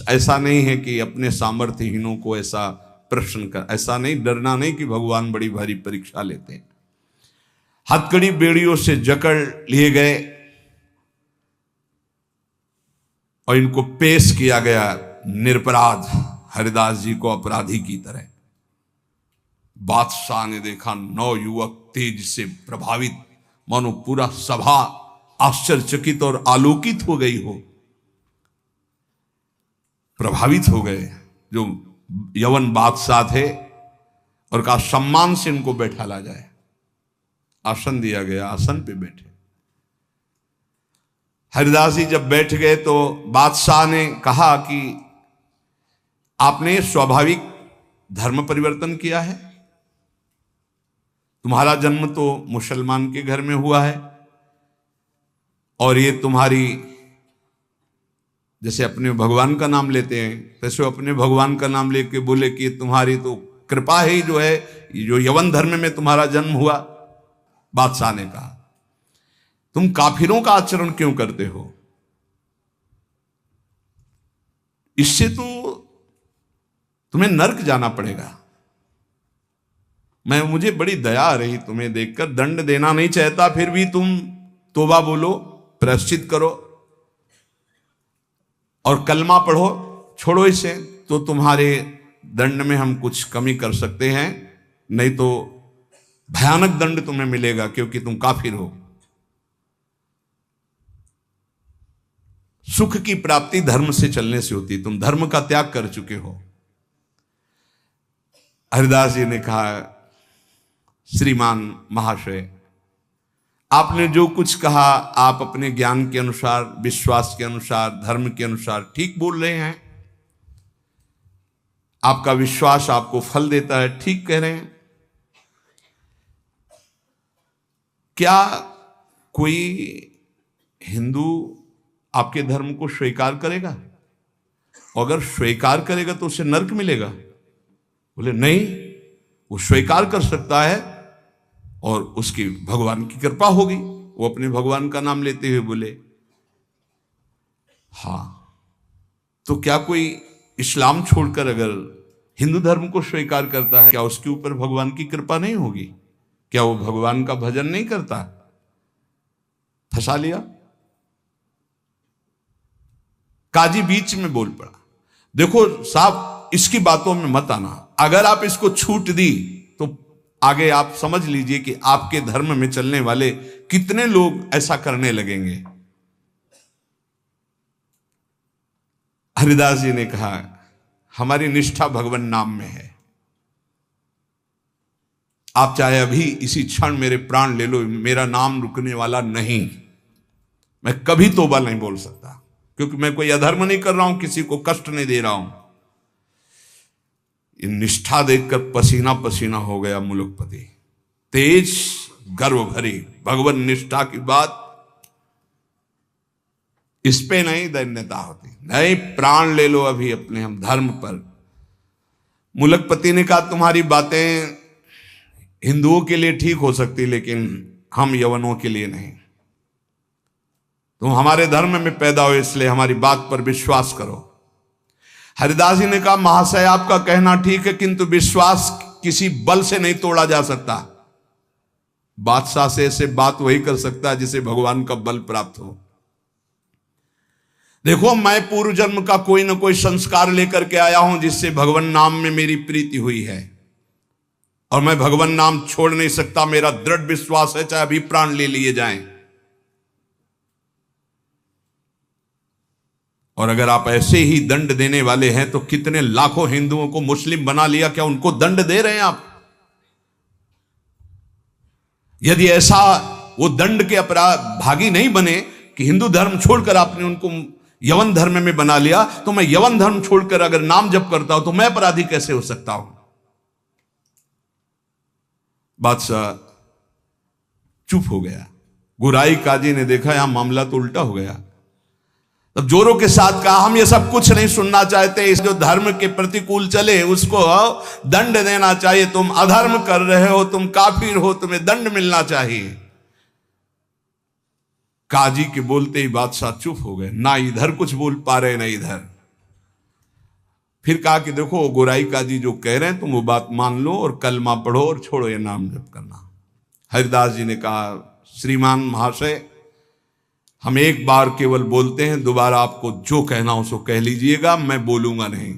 S1: ऐसा नहीं है कि अपने सामर्थ्यहीनों को ऐसा प्रश्न कर, ऐसा नहीं, डरना नहीं कि भगवान बड़ी भारी परीक्षा लेते हैं। हथकड़ी बेड़ियों से जकड़ लिए गए और इनको पेश किया गया निरपराध हरिदास जी को अपराधी की तरह। बादशाह ने देखा 9 युवक तेज से प्रभावित, मानो पूरा सभा आश्चर्यचकित और आलोकित हो गई हो, प्रभावित हो गए जो यवन बादशाह थे, और कहा सम्मान से इनको बैठाला जाए। आसन दिया गया, आसन पे बैठे। हरिदास जी जब बैठ गए तो बादशाह ने कहा कि आपने स्वाभाविक धर्म परिवर्तन किया है, तुम्हारा जन्म तो मुसलमान के घर में हुआ है, और ये तुम्हारी, जैसे अपने भगवान का नाम लेते हैं तैसे अपने भगवान का नाम लेके बोले कि तुम्हारी तो कृपा ही जो है, जो यवन धर्म में तुम्हारा जन्म हुआ। बादशाह ने कहा तुम काफिरों का आचरण क्यों करते हो? इससे तो तुम्हें नर्क जाना पड़ेगा। मुझे बड़ी दया आ रही तुम्हें देखकर, दंड देना नहीं चाहता, फिर भी तुम तौबा बोलो, प्रायश्चित करो और कलमा पढ़ो, छोड़ो इसे, तो तुम्हारे दंड में हम कुछ कमी कर सकते हैं, नहीं तो भयानक दंड तुम्हें मिलेगा, क्योंकि तुम काफिर हो। सुख की प्राप्ति धर्म से चलने से होती, तुम धर्म का त्याग कर चुके हो। हरिदास जी ने कहा श्रीमान महाशय, आपने जो कुछ कहा आप अपने ज्ञान के अनुसार, विश्वास के अनुसार, धर्म के अनुसार ठीक बोल रहे हैं। आपका विश्वास आपको फल देता है, ठीक कह रहे हैं। क्या कोई हिंदू आपके धर्म को स्वीकार करेगा? अगर स्वीकार करेगा तो उसे नरक मिलेगा? बोले नहीं, वो स्वीकार कर सकता है और उसकी भगवान की कृपा होगी। वो अपने भगवान का नाम लेते हुए बोले हाँ, तो क्या कोई इस्लाम छोड़कर अगर हिंदू धर्म को स्वीकार करता है, क्या उसके ऊपर भगवान की कृपा नहीं होगी? क्या वो भगवान का भजन नहीं करता? फंसा लिया। काजी बीच में बोल पड़ा, देखो साहब, इसकी बातों में मत आना। अगर आप इसको छूट दी तो आगे आप समझ लीजिए कि आपके धर्म में चलने वाले कितने लोग ऐसा करने लगेंगे। हरिदास जी ने कहा हमारी निष्ठा भगवान नाम में है। आप चाहे अभी इसी क्षण मेरे प्राण ले लो, मेरा नाम रुकने वाला नहीं। मैं कभी तौबा नहीं बोल सकता, क्योंकि मैं कोई अधर्म नहीं कर रहा हूं, किसी को कष्ट नहीं दे रहा हूं। निष्ठा देखकर पसीना पसीना हो गया मुलुकपति। तेज गर्व भरी भगवान निष्ठा की बात, इस पे नहीं दैन्यता होती। नहीं, प्राण ले लो अभी अपने हम धर्म पर। मुलकपति ने कहा तुम्हारी बातें हिंदुओं के लिए ठीक हो सकती, लेकिन हम यवनों के लिए नहीं। तुम हमारे धर्म में पैदा हो, इसलिए हमारी बात पर विश्वास करो। हरिदास जी ने कहा महाशय आपका कहना ठीक है, किंतु विश्वास किसी बल से नहीं तोड़ा जा सकता। बादशाह से ऐसे बात वही कर सकता है जिसे भगवान का बल प्राप्त हो। देखो, मैं पूर्व जन्म का कोई ना कोई संस्कार लेकर के आया हूं जिससे भगवान नाम में मेरी प्रीति हुई है, और मैं भगवान नाम छोड़ नहीं सकता। मेरा दृढ़ विश्वास है, चाहे अभी प्राण ले लिए जाएं। और अगर आप ऐसे ही दंड देने वाले हैं तो कितने लाखों हिंदुओं को मुस्लिम बना लिया, क्या उनको दंड दे रहे हैं आप? यदि ऐसा वो दंड के अपराध भागी नहीं बने कि हिंदू धर्म छोड़कर आपने उनको यवन धर्म में बना लिया, तो मैं यवन धर्म छोड़कर अगर नाम जप करता हूं तो मैं अपराधी कैसे हो सकता हूं? बादशाह चुप हो गया। गुराई काजी ने देखा यहां मामला तो उल्टा हो गया। तब जोरों के साथ कहा हम ये सब कुछ नहीं सुनना चाहते, इस जो धर्म के प्रतिकूल चले उसको दंड देना चाहिए। तुम अधर्म कर रहे हो, तुम काफिर हो, तुम्हें दंड मिलना चाहिए। काजी के बोलते ही बादशाह चुप हो गए, ना इधर कुछ बोल पा रहे ना इधर। फिर कहा कि देखो गोराई काजी जो कह रहे हैं तुम वो बात मान लो और कलमा पढ़ो और छोड़ो ये नाम जप करना। हरिदास जी ने कहा श्रीमान महाशय हम एक बार केवल बोलते हैं, दोबारा आपको जो कहना हो सो कह लीजिएगा, मैं बोलूंगा नहीं।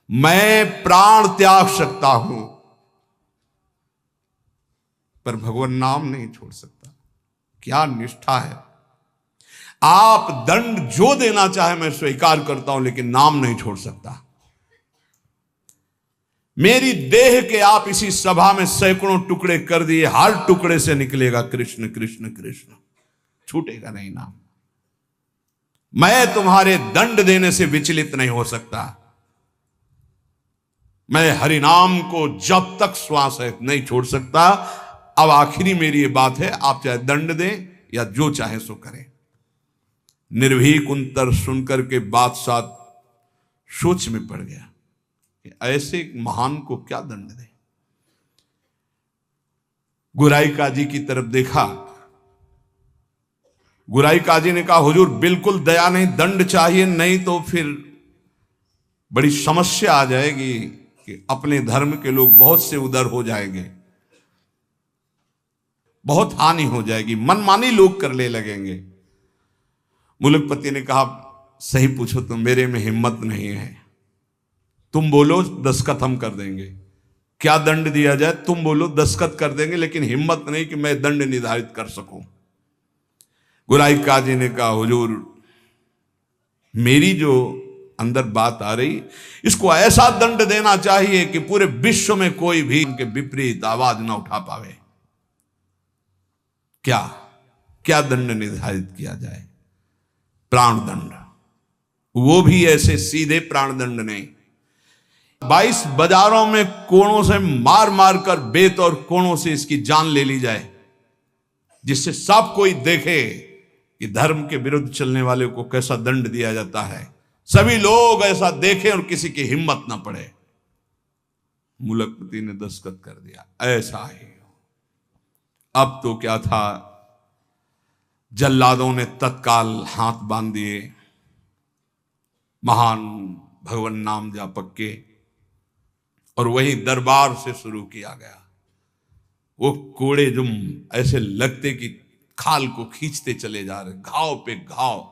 S1: मैं प्राण त्याग सकता हूं पर भगवान नाम नहीं छोड़ सकता। क्या निष्ठा है! आप दंड जो देना चाहे मैं स्वीकार करता हूं, लेकिन नाम नहीं छोड़ सकता। मेरी देह के आप इसी सभा में सैकड़ों टुकड़े कर दिए, हर टुकड़े से निकलेगा कृष्ण कृष्ण कृष्ण, छूटेगा नहीं नाम। मैं तुम्हारे दंड देने से विचलित नहीं हो सकता। मैं हरिनाम को जब तक श्वास है नहीं छोड़ सकता। अब आखिरी मेरी ये बात है, आप चाहे दंड दें या जो चाहे सो करें। निर्भीक उत्तर सुनकर के बादशाह सोच में पड़ गया कि ऐसे महान को क्या दंड दे। गुराई काजी की तरफ देखा। गुराई काजी ने कहा हुजूर बिल्कुल दया नहीं, दंड चाहिए, नहीं तो फिर बड़ी समस्या आ जाएगी कि अपने धर्म के लोग बहुत से उधर हो जाएंगे, बहुत हानि हो जाएगी, मनमानी लोग करने लगेंगे। मुलकपति ने कहा सही पूछो तो मेरे में हिम्मत नहीं है। तुम बोलो दस्तखत हम कर देंगे, क्या दंड दिया जाए तुम बोलो दस्तखत कर देंगे, लेकिन हिम्मत नहीं कि मैं दंड निर्धारित कर सकूं। गुराई काजी ने कहा हुजूर मेरी जो अंदर बात आ रही, इसको ऐसा दंड देना चाहिए कि पूरे विश्व में कोई भी इनके विपरीत आवाज ना उठा पावे। क्या क्या दंड निर्धारित किया जाए? प्राण दंड, वो भी ऐसे सीधे प्राण दंड नहीं, 22 बाजारों में कोणों से मार मार कर बेत और कोणों से इसकी जान ले ली जाए, जिससे सब कोई देखे कि धर्म के विरुद्ध चलने वाले को कैसा दंड दिया जाता है। सभी लोग ऐसा देखें और किसी की हिम्मत ना पड़े। मुलकपति ने दस्तखत कर दिया, ऐसा ही। अब तो क्या था, जल्लादों ने तत्काल हाथ बांध दिए महान भगवान नाम जापक के, और वही दरबार से शुरू किया गया। वो कोड़े जो ऐसे लगते कि खाल को खींचते चले जा रहे, घाव पे घाव,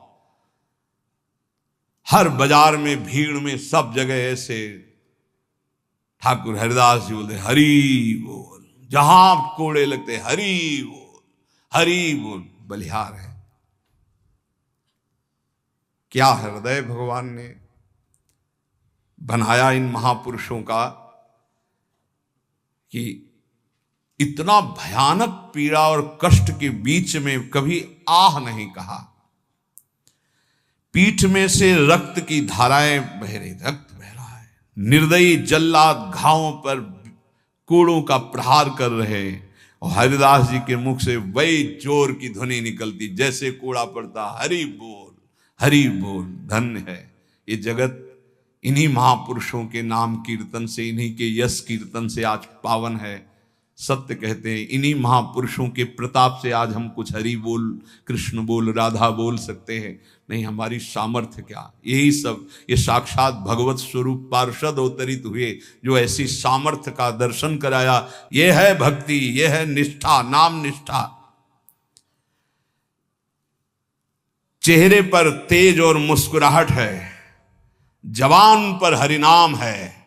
S1: हर बाजार में भीड़ में सब जगह ऐसे। ठाकुर हरिदास जी बोलते हरि बोल, जहां कोड़े लगते हरि बोल हरि बोल, बलिहार है। क्या हृदय भगवान ने बनाया इन महापुरुषों का कि इतना भयानक पीड़ा और कष्ट के बीच में कभी आह नहीं कहा। पीठ में से रक्त की धाराएं बह रही, रक्त बह रहा है। निर्दयी जल्लाद घावों पर कोड़ों का प्रहार कर रहे, और हरिदास जी के मुख से वही जोर की ध्वनि निकलती, जैसे कूड़ा पड़ता, हरि बोल, हरि बोल। धन्य है ये जगत, इन्हीं महापुरुषों के नाम कीर्तन से, इन्हीं के यश कीर्तन से आज पावन है। सत्य कहते हैं, इन्हीं महापुरुषों के प्रताप से आज हम कुछ हरि बोल, कृष्ण बोल, राधा बोल सकते हैं। नहीं, हमारी सामर्थ्य क्या, यही सब, ये साक्षात भगवत स्वरूप पार्षद अवतरित हुए जो ऐसी सामर्थ्य का दर्शन कराया। ये है भक्ति, ये है निष्ठा, नाम निष्ठा। चेहरे पर तेज और मुस्कुराहट है, जवान पर हरिनाम है,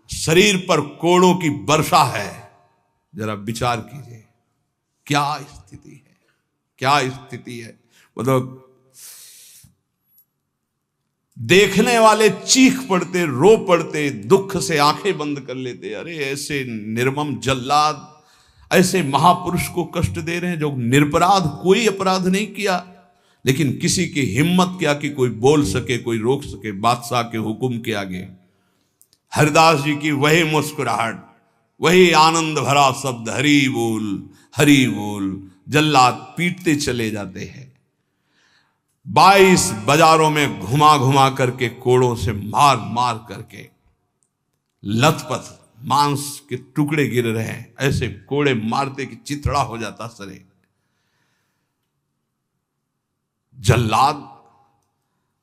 S1: शरीर पर कोड़ों की वर्षा है। जरा विचार कीजिए, क्या स्थिति है, क्या स्थिति है। मतलब देखने वाले चीख पड़ते, रो पड़ते, दुख से आंखें बंद कर लेते। अरे ऐसे निर्मम जल्लाद ऐसे महापुरुष को कष्ट दे रहे हैं जो निरपराध, कोई अपराध नहीं किया, लेकिन किसी की हिम्मत क्या कि कोई बोल सके, कोई रोक सके बादशाह के हुक्म के आगे। हरिदास जी की वही मुस्कुराहट, वही आनंद भरा शब्द, हरि बोल, हरि बोल। जल्लाद पीटते चले जाते हैं। 22 बाजारों में घुमा घुमा करके, कोड़ों से मार मार करके, लथपथ मांस के टुकड़े गिर रहे हैं। ऐसे कोड़े मारते कि चिथड़ा हो जाता सरे। जल्लाद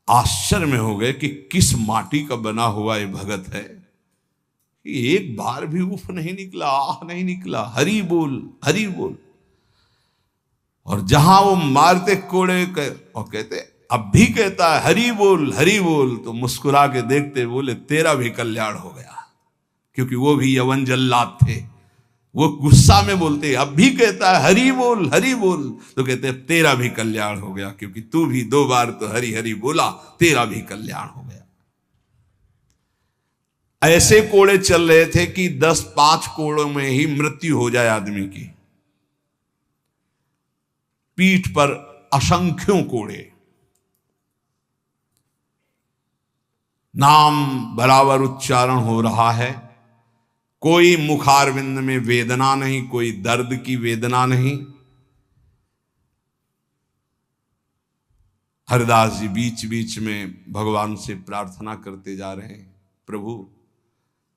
S1: आश्चर्य में हो गए कि किस माटी का बना हुआ ये भगत है, एक बार भी उफ नहीं निकला, आह नहीं निकला, हरि बोल, हरि बोल। और जहां वो मारते कोड़े और कहते, अब भी कहता है हरि बोल, हरि बोल, तो मुस्कुरा के देखते, बोले तेरा भी कल्याण हो गया। क्योंकि वो भी यवन जल्लाद थे, वो गुस्सा में बोलते, अब भी कहता है हरि बोल, हरि बोल, तो कहते तेरा भी कल्याण हो गया, क्योंकि तू भी 2 बार तो हरि हरि बोला, तेरा भी कल्याण हो गया। ऐसे कोड़े चल रहे थे कि 10-5 कोड़ों में ही मृत्यु हो जाए आदमी की। पीठ पर असंख्यों कोड़े, नाम बराबर उच्चारण हो रहा है, कोई मुखारविंद में वेदना नहीं, कोई दर्द की वेदना नहीं। हरिदास जी बीच बीच में भगवान से प्रार्थना करते जा रहे हैं, प्रभु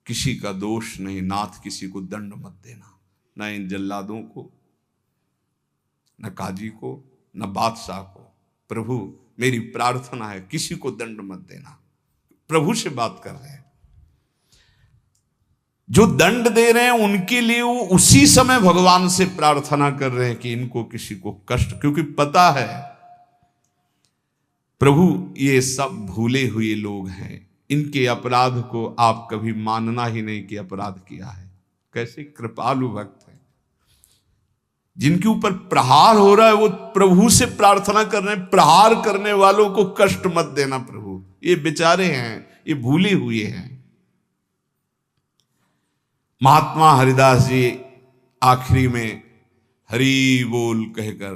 S1: किसी का दोष नहीं, नाथ किसी को दंड मत देना, न इन जल्लादों को, न काजी को, न बादशाह को। प्रभु मेरी प्रार्थना है, किसी को दंड मत देना। प्रभु से बात कर रहे हैं। जो दंड दे रहे हैं उनके लिए वो उसी समय भगवान से प्रार्थना कर रहे हैं कि इनको किसी को कष्ट, क्योंकि पता है प्रभु ये सब भूले हुए लोग हैं, इनके अपराध को आप कभी मानना ही नहीं कि अपराध किया है। कैसे कृपालु भक्त है, जिनके ऊपर प्रहार हो रहा है वो प्रभु से प्रार्थना कर रहे हैं, प्रहार करने वालों को कष्ट मत देना प्रभु, ये बेचारे हैं, ये भूले हुए हैं। महात्मा हरिदास जी आखिरी में हरि बोल कहकर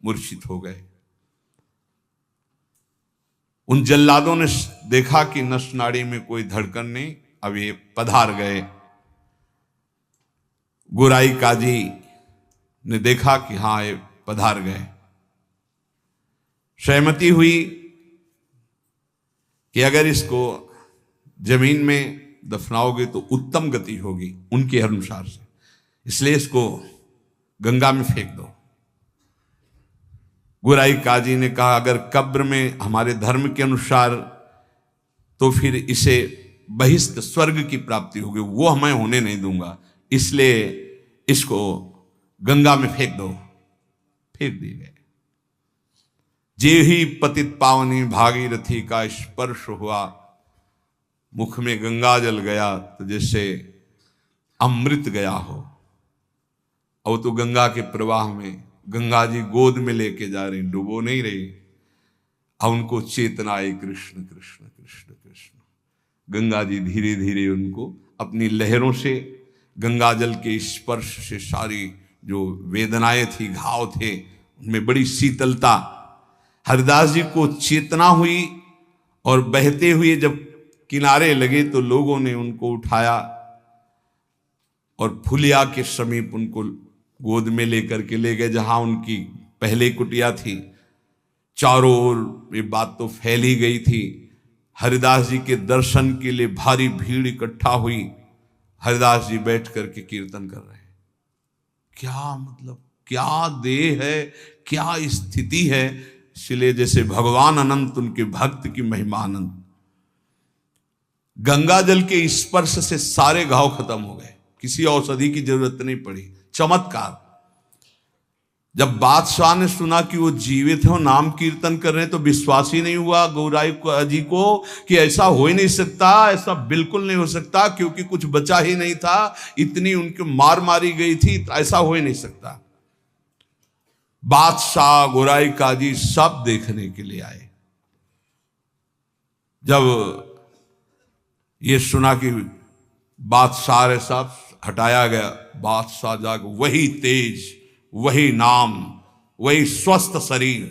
S1: मूर्छित हो गए। उन जल्लादों ने देखा कि नस नाड़ी में कोई धड़कन नहीं, अब ये पधार गए। गोराई काजी ने देखा कि हाँ ये पधार गए। सहमति हुई कि अगर इसको जमीन में दफनाओगे तो उत्तम गति होगी उनके अनुसार से, इसलिए इसको गंगा में फेंक दो। गोराई काजी ने कहा अगर कब्र में हमारे धर्म के अनुसार तो फिर इसे बहिष्ठ स्वर्ग की प्राप्ति होगी, वो मैं होने नहीं दूंगा, इसलिए इसको गंगा में फेंक दो। फेंक दिए गए। जे ही पतित पावनी भागीरथी का स्पर्श हुआ, मुख में गंगा जल गया तो जैसे अमृत गया हो। और तो गंगा के प्रवाह में गंगा जी गोद में लेके जा रही, डुबो नहीं रही। अब उनको चेतना आई, कृष्ण कृष्ण कृष्ण कृष्ण। गंगा जी धीरे धीरे उनको अपनी लहरों से, गंगा जल के स्पर्श से सारी जो वेदनाएं थी, घाव थे, उनमें बड़ी शीतलता। हरिदास जी को चेतना हुई और बहते हुए जब किनारे लगे तो लोगों ने उनको उठाया और फुलिया के समीप उनको गोद में लेकर के ले गए जहां उनकी पहले कुटिया थी। चारों ओर ये बात तो फैल ही गई थी। हरिदास जी के दर्शन के लिए भारी भीड़ इकट्ठा हुई। हरिदास जी बैठ करके कीर्तन कर रहे हैं। क्या मतलब, क्या देह है, क्या स्थिति है। इसलिए जैसे भगवान अनंत, उनके भक्त की महिमा अनंत। गंगा जल के स्पर्श से सारे घाव खत्म हो गए, किसी औषधि की जरूरत नहीं पड़ी। चमत्कार। जब बादशाह ने सुना कि वो जीवित है और नाम कीर्तन कर रहे हैं तो विश्वास ही नहीं हुआ गौराई जी को कि ऐसा हो ही नहीं सकता, ऐसा बिल्कुल नहीं हो सकता, क्योंकि कुछ बचा ही नहीं था। इतनी उनकी मार मारी गई थी, ऐसा हो ही नहीं सकता। बादशाह, गौराई काजी सब देखने के लिए आए। जब ये सुना कि बादशाह सब हटाया गया, बादशाह जाकर वही तेज, वही नाम, वही स्वस्थ शरीर।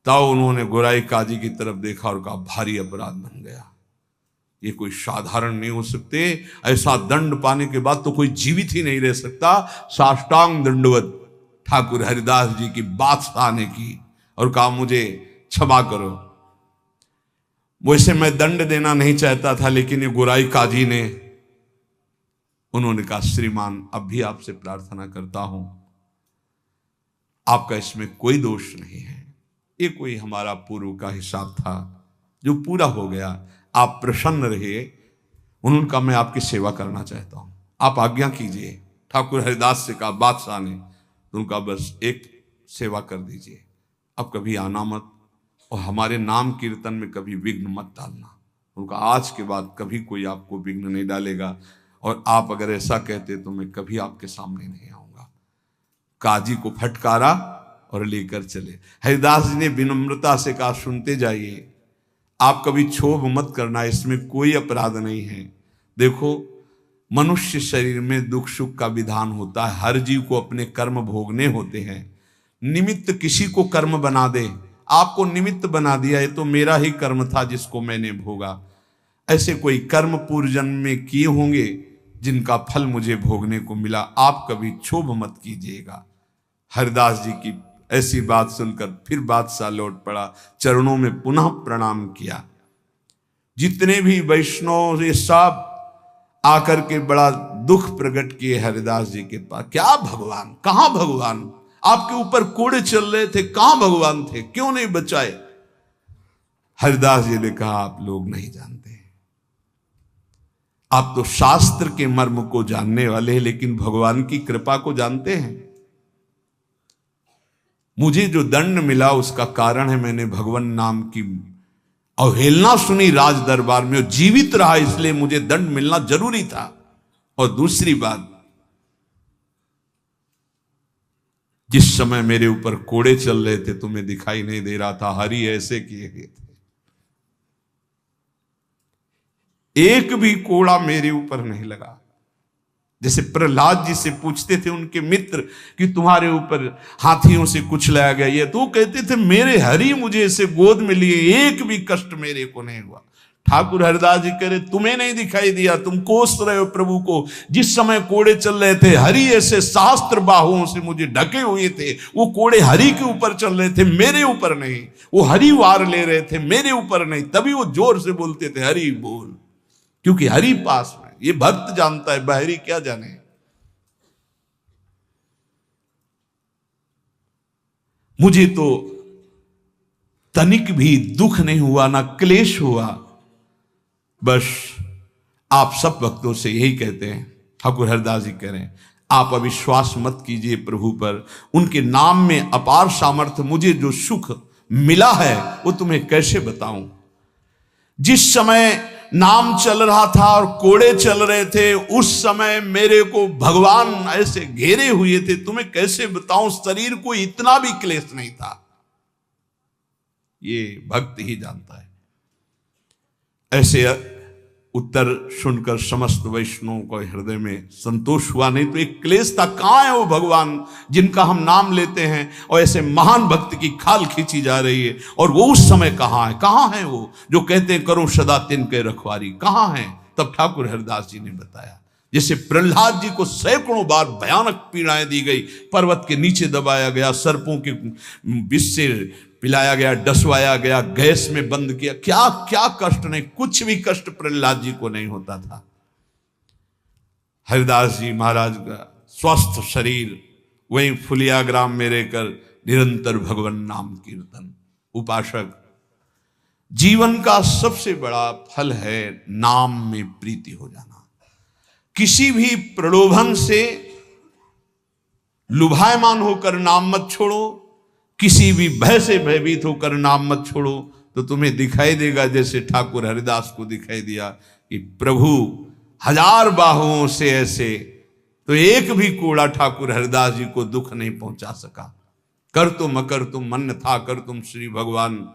S1: तब उन्होंने गोराई काजी की तरफ देखा और कहा भारी अपराध बन गया, ये कोई साधारण नहीं हो सकते। ऐसा दंड पाने के बाद तो कोई जीवित ही नहीं रह सकता। साष्टांग दंडवत ठाकुर हरिदास जी की बादशाह ने की और कहा मुझे क्षमा करो। वैसे मैं दंड देना नहीं चाहता था, लेकिन ये गोराई काजी ने, उन्होंने कहा श्रीमान अब भी आपसे प्रार्थना करता हूं, आपका इसमें कोई दोष नहीं है। ये कोई हमारा पूर्व का हिसाब था जो पूरा हो गया। आप प्रसन्न रहिए। उन्होंने कहा मैं आपकी सेवा करना चाहता हूं, आप आज्ञा कीजिए। ठाकुर हरिदास से कहा बादशाह ने, उनका बस एक सेवा कर दीजिए, अब कभी आना मत और हमारे नाम कीर्तन में कभी विघ्न मत डालना। उनका आज के बाद कभी कोई आपको विघ्न नहीं डालेगा, और आप अगर ऐसा कहते तो मैं कभी आपके सामने नहीं आऊंगा। काजी को फटकारा और लेकर चले। हरिदास जी ने विनम्रता से कहा सुनते जाइए, आप कभी क्षोभ मत करना, इसमें कोई अपराध नहीं है। देखो मनुष्य शरीर में दुख सुख का विधान होता है, हर जीव को अपने कर्म भोगने होते हैं। निमित्त किसी को कर्म बना दे, आपको निमित्त बना दिया, ये तो मेरा ही कर्म था जिसको मैंने भोगा। ऐसे कोई कर्म पूर्व जन्म में किए होंगे जिनका फल मुझे भोगने को मिला, आप कभी क्षोभ मत कीजिएगा। हरिदास जी की ऐसी बात सुनकर फिर बादशाह लौट पड़ा, चरणों में पुनः प्रणाम किया। जितने भी वैष्णव ये सब आकर के बड़ा दुख प्रकट किए हरिदास जी के पास। क्या भगवान, कहां भगवान, आपके ऊपर कोड़े चल रहे थे, कहां भगवान थे, क्यों नहीं बचाए। हरिदास जी ने कहा आप लोग नहीं जानते, आप तो शास्त्र के मर्म को जानने वाले हैं, लेकिन भगवान की कृपा को जानते हैं। मुझे जो दंड मिला उसका कारण है मैंने भगवान नाम की अवहेलना सुनी राज दरबार में, और जीवित रहा, इसलिए मुझे दंड मिलना जरूरी था। और दूसरी बात, जिस समय मेरे ऊपर कोड़े चल रहे थे तुम्हें दिखाई नहीं दे रहा था, हरि ऐसे किए गए थे, एक भी कोड़ा मेरे ऊपर नहीं लगा। जैसे प्रहलाद जी से पूछते थे उनके मित्र कि तुम्हारे ऊपर हाथियों से कुछ लाया गया, ये तो कहते थे मेरे हरि मुझे ऐसे गोद में लिए, एक भी कष्ट मेरे को नहीं हुआ। ठाकुर हरिदास जी कह रहे तुम्हें नहीं दिखाई दिया, तुम कोस रहे हो प्रभु को। जिस समय कोड़े चल रहे थे हरि ऐसे शास्त्र बाहुओं से मुझे ढके हुए थे, वो कोड़े हरि के ऊपर चल रहे थे, मेरे ऊपर नहीं। वो हरि वार ले रहे थे, मेरे ऊपर नहीं। तभी वो जोर से बोलते थे हरि बोल, क्योंकि हरि पास में। ये भक्त जानता है, बाहरी क्या जाने। मुझे तो तनिक भी दुख नहीं हुआ, ना क्लेश हुआ। बस आप सब भक्तों से यही कहते हैं, ठाकुर हरिदास जी कह रहे हैं आप अविश्वास मत कीजिए प्रभु पर, उनके नाम में अपार सामर्थ्य। मुझे जो सुख मिला है वो तुम्हें कैसे बताऊं। जिस समय नाम चल रहा था और कोड़े चल रहे थे, उस समय मेरे को भगवान ऐसे घेरे हुए थे, तुम्हें कैसे बताऊं। शरीर को इतना भी क्लेश नहीं था। ये भक्त ही जानता है। ऐसे उत्तर सुनकर समस्त वैष्णवों को हृदय में संतोष हुआ। नहीं तो एक क्लेश था, कहां है वो भगवान जिनका हम नाम लेते हैं, और ऐसे महान भक्त की खाल खींची जा रही है, और वो उस समय कहां है वो जो कहते हैं करो सदा तिनके रखवारी, कहां है। तब ठाकुर हरिदास जी ने बताया जैसे प्रहलाद जी को सैकड़ों बार भयानक पीड़ाएं दी गई, पर्वत के नीचे दबाया गया, सर्पों के विष से पिलाया गया, डसवाया गया, गैस में बंद किया, क्या क्या कष्ट नहीं, कुछ भी कष्ट प्रहलाद जी को नहीं होता था। हरिदास जी महाराज का स्वस्थ शरीर, वहीं फुलिया ग्राम में रहकर निरंतर भगवान नाम कीर्तन। उपासक, जीवन का सबसे बड़ा फल है नाम में प्रीति हो जाना। किसी भी प्रलोभन से लुभायमान होकर नाम मत छोड़ो, किसी भी भय से भयभीत होकर नाम मत छोड़ो, तो तुम्हें दिखाई देगा जैसे ठाकुर हरिदास को दिखाई दिया कि प्रभु हजार बाहुओं से ऐसे, तो एक भी कोड़ा ठाकुर हरिदास जी को दुख नहीं पहुंचा सका। कर तुम अकर तुम मन था, कर तुम श्री भगवान।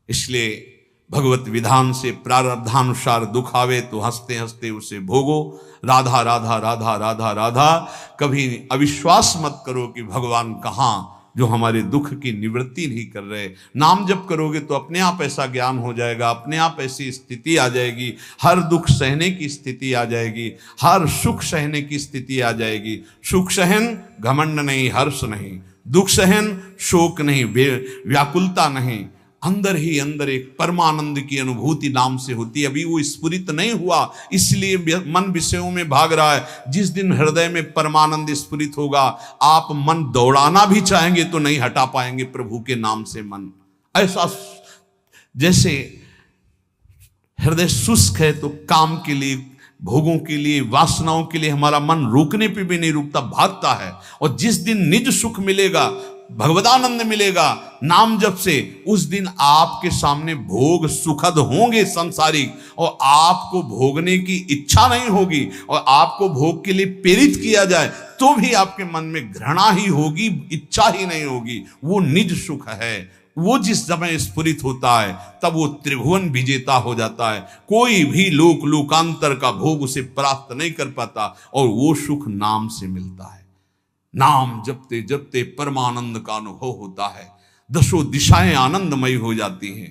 S1: इसलिए भगवत विधान से प्रारब्धानुसार दुख आवे तो हंसते हंसते उसे भोगो। राधा राधा राधा राधा राधा। कभी अविश्वास मत करो कि भगवान कहाँ, जो हमारे दुख की निवृत्ति नहीं कर रहे। नाम जप करोगे तो अपने आप ऐसा ज्ञान हो जाएगा, अपने आप ऐसी स्थिति आ जाएगी, हर दुख सहने की स्थिति आ जाएगी, हर सुख सहने की स्थिति आ जाएगी। सुख सहन घमंड नहीं, हर्ष नहीं, दुख सहन शोक नहीं, व्याकुलता नहीं, अंदर ही अंदर एक परमानंद की अनुभूति नाम से होती है। अभी वो स्फुरित नहीं हुआ, इसलिए मन विषयों में भाग रहा है। जिस दिन हृदय में परमानंद स्फुरित होगा, आप मन दौड़ाना भी चाहेंगे तो नहीं हटा पाएंगे प्रभु के नाम से मन। ऐसा जैसे हृदय शुष्क है तो काम के लिए, भोगों के लिए, वासनाओं के लिए हमारा मन रुकने पे भी नहीं रुकता, भागता है। और जिस दिन निज सुख मिलेगा, भगवदानंद मिलेगा नाम जप से, उस दिन आपके सामने भोग सुखद होंगे संसारिक, और आपको भोगने की इच्छा नहीं होगी, और आपको भोग के लिए प्रेरित किया जाए तो भी आपके मन में घृणा ही होगी, इच्छा ही नहीं होगी। वो निज सुख है। वो जिस समय स्फुरित होता है तब वो त्रिभुवन विजेता हो जाता है। कोई भी लोकांतर का भोग उसे प्राप्त नहीं कर पाता, और वो सुख नाम से मिलता है। नाम जपते जपते परमानंद का अनुभव होता है, दसों दिशाएं आनंदमयी हो जाती हैं।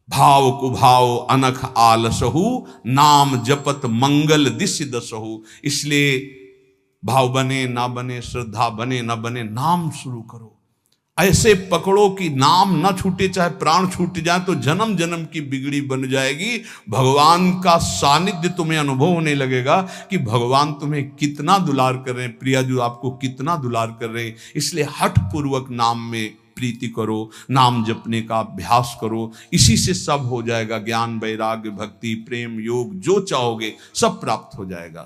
S1: भाव कुभाव अनख आलसहु, नाम जपत मंगल दिश दसहु। इसलिए भाव बने ना बने, श्रद्धा बने ना बने, नाम शुरू करो। ऐसे पकड़ो कि नाम ना छूटे, चाहे प्राण छूट जाए तो जन्म जन्म की बिगड़ी बन जाएगी। भगवान का सानिध्य तुम्हें अनुभव होने लगेगा कि भगवान तुम्हें कितना दुलार कर रहे हैं, प्रियाजू आपको कितना दुलार कर रहे हैं। इसलिए हठ पूर्वक नाम में प्रीति करो, नाम जपने का अभ्यास करो। इसी से सब हो जाएगा। ज्ञान, वैराग्य, भक्ति, प्रेम, योग, जो चाहोगे सब प्राप्त हो जाएगा।